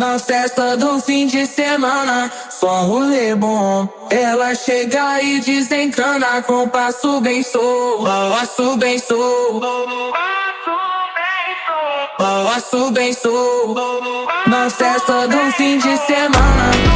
Na festa do fim de semana, só rolê bom. Ela chega e desencana com passo bem sou, passo bem sou, passo bem sou. Na festa do fim de semana.